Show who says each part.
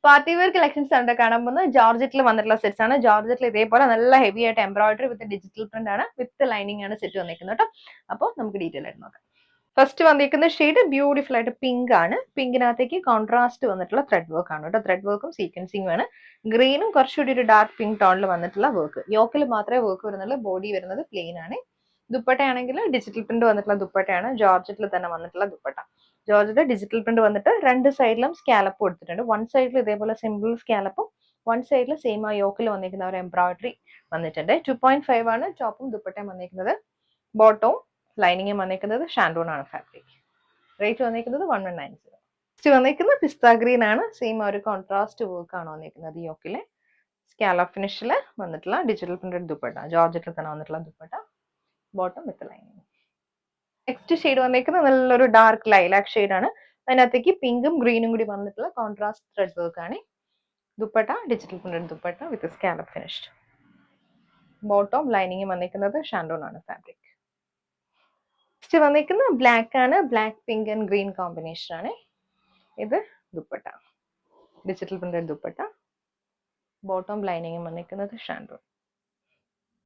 Speaker 1: Party wear collections ആണ് കാണാൻ പോകുന്നത്. ജോർജറ്റിൽ വന്നിട്ടുള്ള സെറ്റ്സ് ആണ്. ജോർജറ്റിൽ ഇതേപോലെ നല്ല ഹെവി ആയിട്ട് എംബ്രോയിഡറി വിത്ത് ഡിജിറ്റൽ പ്രിന്റ് ആണ്, വിത്ത് ലൈനിങ് ആണ് സെറ്റ് വന്നിരിക്കുന്നത് കേട്ടോ. അപ്പോൾ നമുക്ക് ഡീറ്റെയിൽ ആയിട്ട് നോക്കാം. ഫസ്റ്റ് വന്നിരിക്കുന്ന ഷെയ്ഡ് ബ്യൂട്ടിഫുൾ ആയിട്ട് പിങ്ക് ആണ്. പിങ്കിനകത്തേക്ക് കോൺട്രാസ്റ്റ് വന്നിട്ടുള്ള ത്രെഡ് വർക്ക് ആണ് കേട്ടോ. ത്രെഡ് വർക്കും സീക്വൻസിംഗും ആണ്. ഗ്രീനും കുറച്ചുകൂടി ഒരു ഡാർക്ക് പിങ്ക് ടോണിൽ വന്നിട്ടുള്ള വർക്ക്. യോക്കിൽ മാത്രമേ വർക്ക് വരുന്നുള്ളൂ. ബോഡി വരുന്നത് പ്ലെയിൻ ആണ്. ദുപ്പട്ടയാണെങ്കിൽ ഡിജിറ്റൽ പ്രിന്റ് വന്നിട്ടുള്ള ദുപ്പട്ടയാണ്. ജോർജറ്റിൽ തന്നെ വന്നിട്ടുള്ള ദുപ്പട്ട. ജോർജറ്റ് ഡിജിറ്റൽ പ്രിന്റ് വന്നിട്ട് രണ്ട് സൈഡിലും സ്കാലപ്പ് കൊടുത്തിട്ടുണ്ട്. വൺ സൈഡിൽ ഇതേപോലെ സിമ്പിൾ സ്കാലപ്പും വൺ സൈഡിൽ സെയിം ആ യോക്കിൽ വന്നിരിക്കുന്ന ഒരു എംബ്രോയിഡറി വന്നിട്ടുണ്ട്. 2.5 ആണ് ടോപ്പും ദുപ്പട്ടയും വന്നിരിക്കുന്നത്. ബോട്ടവും ലൈനിങ്ങും വന്നിരിക്കുന്നത് ഷാൻഡൂൺ ആണ് ഫാബ്രിക്. റേറ്റ് വന്നിരിക്കുന്നത് 1190. നെക്സ്റ്റ് വന്നിരിക്കുന്നത് പിസ്ത ഗ്രീൻ ആണ്. സെയിം ഒരു കോൺട്രാസ്റ്റ് വർക്ക് ആണ് വന്നിരിക്കുന്നത്. യോക്കിലെ സ്കാലപ്പ് ഫിനിഷിൽ വന്നിട്ടുള്ള ഡിജിറ്റൽ പ്രിന്റഡ് ദുപ്പട്ട. ജോർജറ്റിൽ തന്നെ വന്നിട്ടുള്ള dupatta. Bottom with lining. Next shade വന്നിരിക്കുന്നത് നല്ലൊരു ഡാർക്ക് ലൈലാക് ഷെയ്ഡ് ആണ്. അതിനകത്തേക്ക് പിങ്കും ഗ്രീനും കൂടി വന്നിട്ടുള്ള കോൺട്രാസ്റ്റ് ത്രെഡ് വർക്ക് ആണ്. ദുപ്പട്ട ഡിജിറ്റൽ പ്രിന്റഡ് ദുപ്പട്ട വിത്ത് സ്കാലപ്പ് ഫിനിഷ്ഡ്. ബോട്ടം ലൈനിങ് വന്നിരിക്കുന്നത് ഷാൻഡോൺ ആണ് ഫാബ്രിക്. നെക്സ്റ്റ് വന്നിരിക്കുന്നത് ബ്ലാക്ക് ആണ്. Black pink and green combination ആണ്. ഇത് dupatta digital printed dupatta. Bottom lining വന്നിരിക്കുന്നത് ഷാൻഡോൺ.